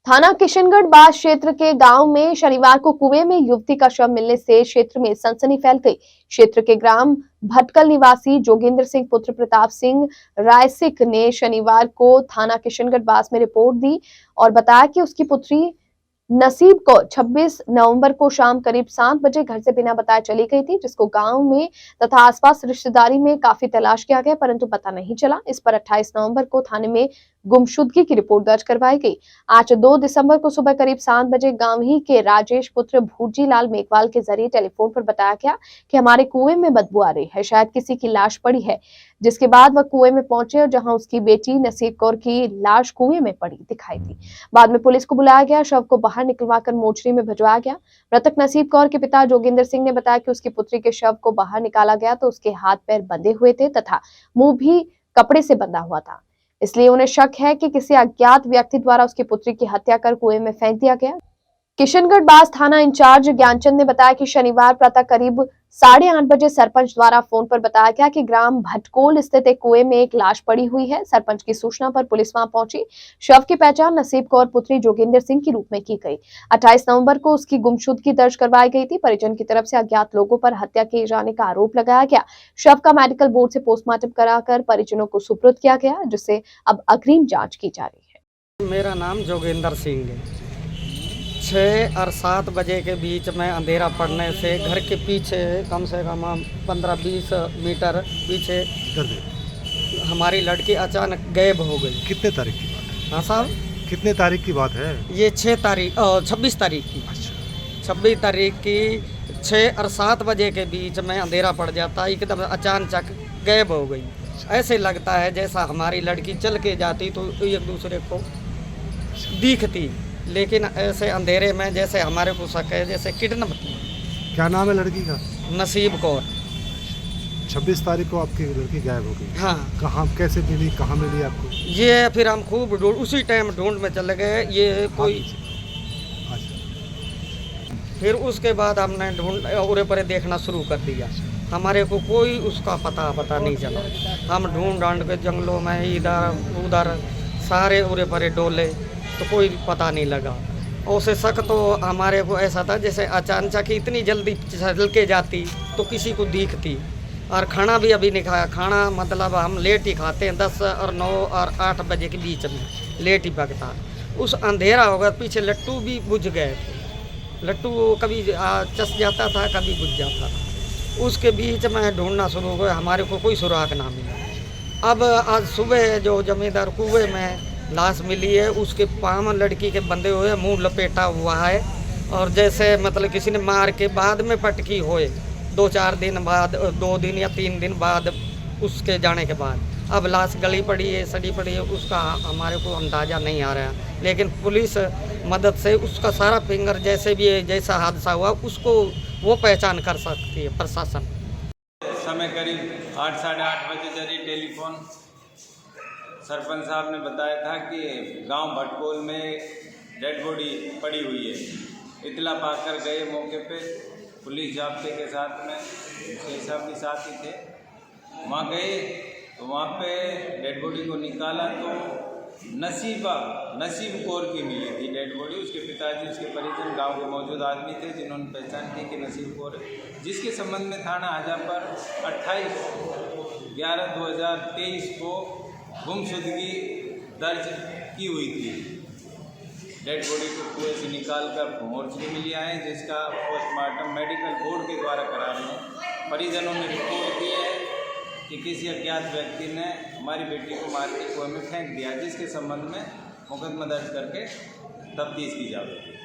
थाना किशनगढ़ बास क्षेत्र के गांव में शनिवार को कुएं में युवती का शव मिलने से क्षेत्र में सनसनी फैल गई। क्षेत्र के ग्राम भटकल निवासी जोगेंद्र सिंह पुत्र प्रताप सिंह रायसिक ने शनिवार को थाना किशनगढ़ बास में रिपोर्ट दी और बताया कि उसकी पुत्री नसीब कौर 26 नवंबर को शाम करीब 7 बजे घर से बिना बताए चली गई थी, जिसको गांव में तथा आसपास रिश्तेदारी में काफी तलाश किया गया परंतु पता नहीं चला। इस पर 28 नवंबर को थाने में गुमशुदगी की रिपोर्ट दर्ज करवाई गई। आज 2 दिसंबर को सुबह करीब 7 बजे गांव ही के राजेश पुत्र भूजी लाल मेघवाल के जरिए टेलीफोन पर बताया गया कि हमारे कुएं में बदबू आ रही है, शायद किसी की लाश पड़ी है। जिसके बाद वह कुएं में पहुंचे और जहां उसकी बेटी नसीब कौर की लाश कुएं में पड़ी दिखाई दी। बाद में पुलिस को बुलाया गया, शव को बाहर निकलवाकर मोर्चरी में भिजवाया गया। मृतक नसीब कौर के पिता जोगिंदर सिंह ने बताया कि उसकी पुत्री के शव को बाहर निकाला गया तो उसके हाथ पैर बंधे हुए थे तथा मुंह भी कपड़े से बंधा हुआ था, इसलिए उन्हें शक है कि किसी अज्ञात व्यक्ति द्वारा उसकी पुत्री की हत्या कर कुएं में फेंक दिया गया। किशनगढ़ बास थाना इंचार्ज ज्ञानचंद ने बताया कि शनिवार प्रातः करीब 8:30 बजे सरपंच द्वारा फोन पर बताया गया कि ग्राम भटकोल स्थित एक कुएं में एक लाश पड़ी हुई है। सरपंच की सूचना पर पुलिस वहां पहुंची। शव की पहचान नसीब कौर पुत्री जोगिंदर सिंह के रूप में की गई। 28 नवंबर को उसकी गुमशुदगी दर्ज करवाई गई थी। परिजन की तरफ से अज्ञात लोगों पर हत्या किए जाने का आरोप लगाया गया। शव का मेडिकल बोर्ड से पोस्टमार्टम कराकर परिजनों को सुपुर्द किया गया, जिससे अब अग्रिम जाँच की जा रही है। मेरा नाम जोगिंदर सिंह है। 6 और 7 बजे के बीच में अंधेरा पड़ने से घर के पीछे कम से कम 15-20 मीटर पीछे हमारी लड़की अचानक गायब हो गई। कितने तारीख की बात है? हाँ साहब, कितने तारीख की बात है? ये 26 तारीख की। अच्छा। 26 तारीख की 6 और 7 बजे के बीच में अंधेरा पड़ जाता, एकदम अचानक गायब हो गई। ऐसे लगता है जैसा हमारी लड़की चल के जाती तो एक दूसरे को दिखती, लेकिन ऐसे अंधेरे में जैसे हमारे को शक है जैसे किडनैप। क्या नाम है लड़की का? नसीब कौर। 26 तारीख को आपकी लड़की गायब हो गई। हाँ। कहाँ, कैसे मिली, कहाँ मिली आपको? ये फिर हम खूब उसी टाइम ढूंढ में चले गए। ये कोई फिर उसके बाद हमने ढूंढ उरे परे देखना शुरू कर दिया। हमारे को कोई उसका पता नहीं चला। हम ढूंढ के जंगलों में इधर उधर सारे उरे परे डोले तो कोई पता नहीं लगा। उससे शक तो हमारे को ऐसा था जैसे अचानक इतनी जल्दी चल के जाती तो किसी को दिखती। और खाना भी अभी नहीं खाया। खाना मतलब हम लेट ही खाते हैं, 10 और 9 और 8 बजे के बीच में लेट ही पकता। उस अंधेरा होगा, पीछे लट्टू भी बुझ गए थे। लट्टू कभी चस जाता था, कभी बुझ जाता था। उसके बीच में ढूंढना शुरू हो गया, हमारे को कोई सुराग ना मिला। अब आज सुबह जो जमींदार कुएं में लाश मिली है, उसके पाँव लड़की के बंधे हुए, मुंह लपेटा हुआ है और जैसे मतलब किसी ने मार के बाद में पटकी होए 2-4 दिन बाद, 2 दिन या 3 दिन बाद उसके जाने के बाद। अब लाश गली पड़ी है, सड़ी पड़ी है, उसका हमारे को अंदाज़ा नहीं आ रहा। लेकिन पुलिस मदद से उसका सारा फिंगर जैसे भी जैसा हादसा हुआ उसको वो पहचान कर सकती है प्रशासन। समय करीब 8 साढ़े 8 बजे जरिए टेलीफोन सरपंच साहब ने बताया था कि गांव भटकोल में डेड बॉडी पड़ी हुई है। इतला पाकर गए मौके पे, पुलिस जाब्ते के साथ में, साहब भी साथ ही थे। वहाँ गए तो वहाँ पे डेड बॉडी को निकाला तो नसीब कौर की मिली थी डेड बॉडी। उसके पिताजी, उसके परिजन, गांव के मौजूद आदमी थे जिन्होंने पहचान की कि नसीब कौर है, जिसके संबंध में थाना आजा पर 28/11/2023 को गुमशुदगी दर्ज की हुई थी। डेड बॉडी को कुएं से निकालकर मोर्चरी में लिया है, जिसका पोस्टमार्टम मेडिकल बोर्ड के द्वारा करा रहे हैं। परिजनों ने रिपोर्ट दी है कि किसी अज्ञात व्यक्ति ने हमारी बेटी को मार के कुएं में फेंक दिया, जिसके संबंध में मुकदमा दर्ज करके तफ्तीश की जाएगी।